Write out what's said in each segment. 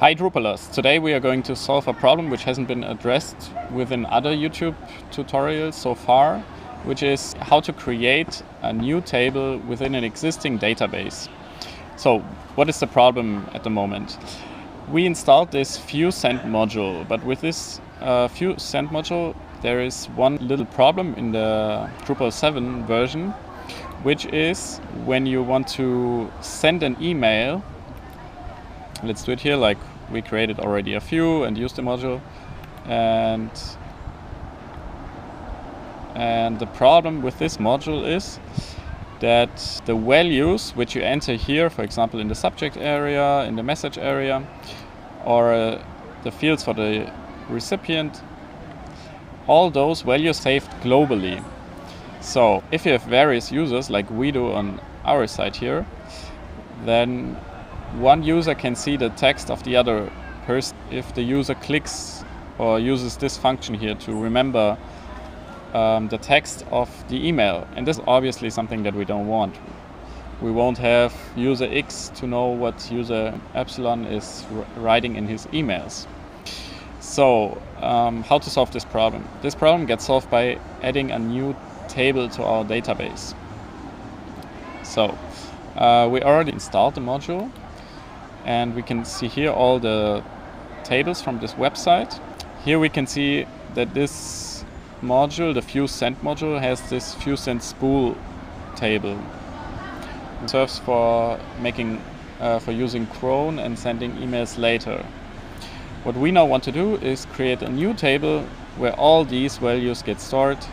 Hi Drupalers! Today we are going to solve a problem which hasn't been addressed within other YouTube tutorials so far, which is how to create a new table within an existing database. So what is the problem at the moment? We installed this view_send module, but with this view_send module there is one little problem in the Drupal 7 version, which is when you want to send an email. Let's do it here, like we created already a view and used the module, and the problem with this module is that the values which you enter here, for example in the subject area, in the message area, or the fields for the recipient, all those values saved globally. So if you have various users like we do on our side here, then one user can see the text of the other person if the user clicks or uses this function here to remember the text of the email. And this is obviously something that we don't want. We won't have user X to know what user Epsilon is writing in his emails. So how to solve this problem? This problem gets solved by adding a new table to our database. So we already installed the module, and we can see here all the tables from this website. Here we can see that this module, the view_send module, has this view_send spool table. It serves for using cron and sending emails later. What we now want to do is create a new table where all these values get stored,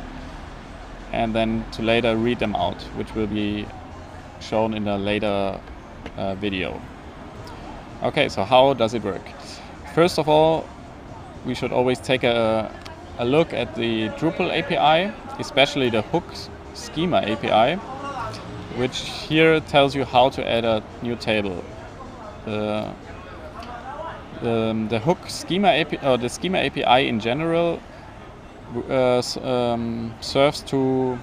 and then to later read them out, which will be shown in a later video. Okay, so how does it work? First of all, we should always take a look at the Drupal API, especially the hook schema API, which here tells you how to add a new table. The hook schema API, or the schema API in general, serves to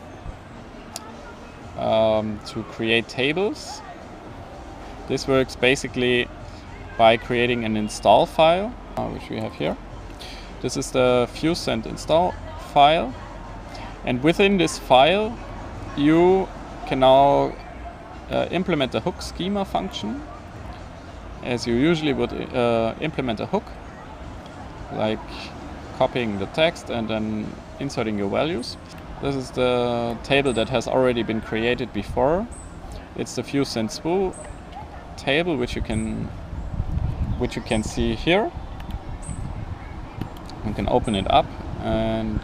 create tables. This works basically by creating an install file, which we have here. This is the view_send install file, and within this file you can now implement the hook schema function as you usually would implement a hook, like copying the text and then inserting your values. This is the table that has already been created before. It's the view_send spool table, which you can see here. You can open it up and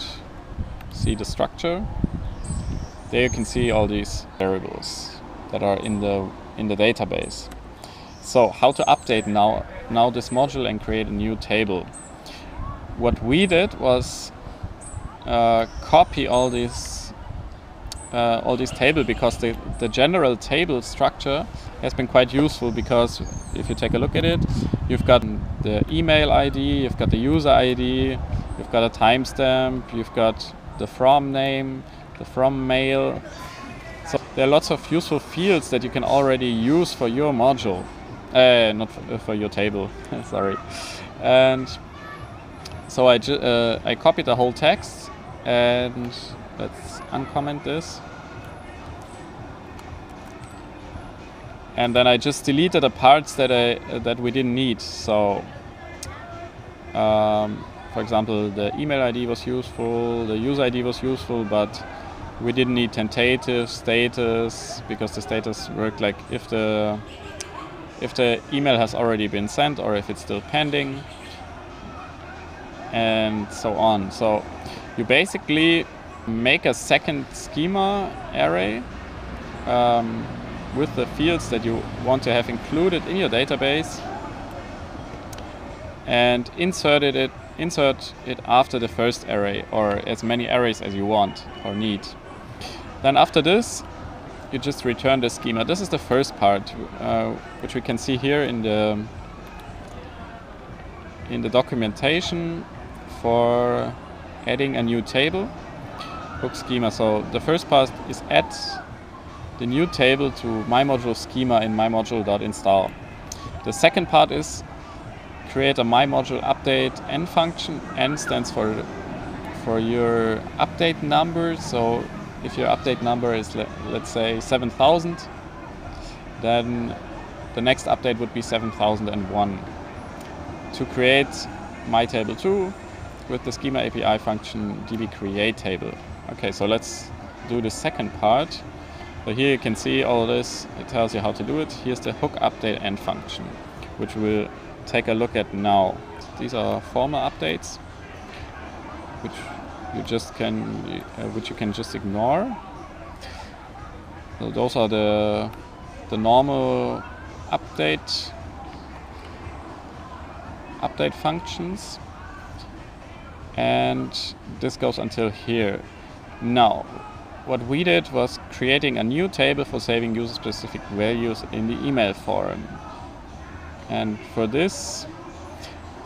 see the structure. There you can see all these variables that are in the database. So how to update now this module and create a new table? What we did was copy all these tables, because the general table structure has been quite useful, because if you take a look at it, you've got the email ID, you've got the user ID, you've got a timestamp, you've got the from name, the from mail. So there are lots of useful fields that you can already use for your module, not for your table, sorry. And so I copied the whole text, and let's uncomment this. And then I just deleted the parts that we didn't need. So, for example, the email ID was useful, the user ID was useful, but we didn't need tentative status, because the status worked like if the email has already been sent or if it's still pending, and so on. So you basically make a second schema array with the fields that you want to have included in your database, and insert it after the first array, or as many arrays as you want or need. Then after this, you just return the schema. This is the first part, which we can see here in the documentation for adding a new table, hook schema. So the first part is add the new table to my module schema in my module.install. The second part is create a my module update n function. N stands for your update number. So if your update number is let's say 7000, then the next update would be 7001. To create my table 2 with the schema API function db create table. Okay, so let's do the second part. So here you can see all this, it tells you how to do it. Here's the hook update end function, which we'll take a look at now. These are formal updates, which you can just ignore. So those are the normal update functions, and this goes until here. Now, what we did was creating a new table for saving user-specific values in the email form. And for this,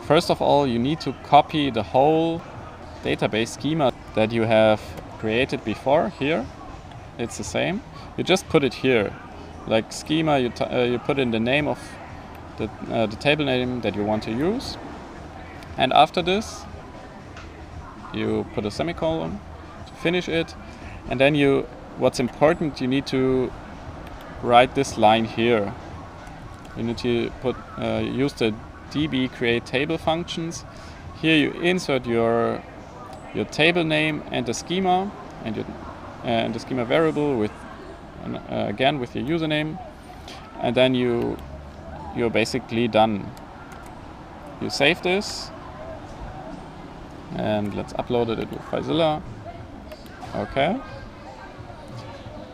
first of all, you need to copy the whole database schema that you have created before. Here, it's the same. You just put it here. Like schema, you put in the name of the table name that you want to use. And after this, you put a semicolon to finish it. And then what's important, you need to write this line here. You need to use the db create table functions. Here you insert your table name and the schema and the schema variable with again with your username, and then you're basically done. You save this, and let's upload it with FileZilla. Okay.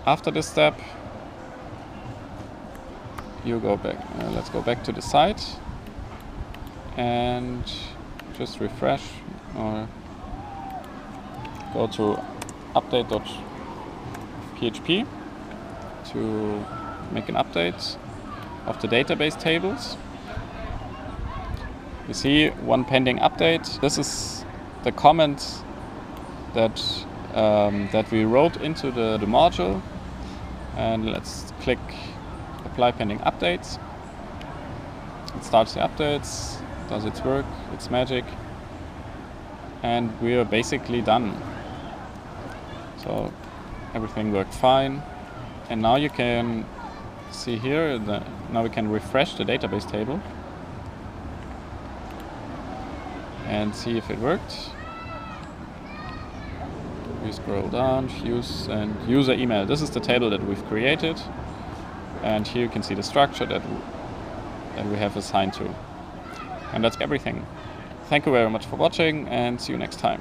After this step, you go back. Let's go back to the site and just refresh, or go to update.php to make an update of the database tables. You see one pending update. This is the comment that we wrote into the module. And let's click apply pending updates. It starts the updates, does its work, its magic, and we are basically done. So everything worked fine. And now you can see here, now we can refresh the database table and see if it worked. We scroll down, use and user email. This is the table that we've created. And here you can see the structure that we have assigned to. And that's everything. Thank you very much for watching, and see you next time.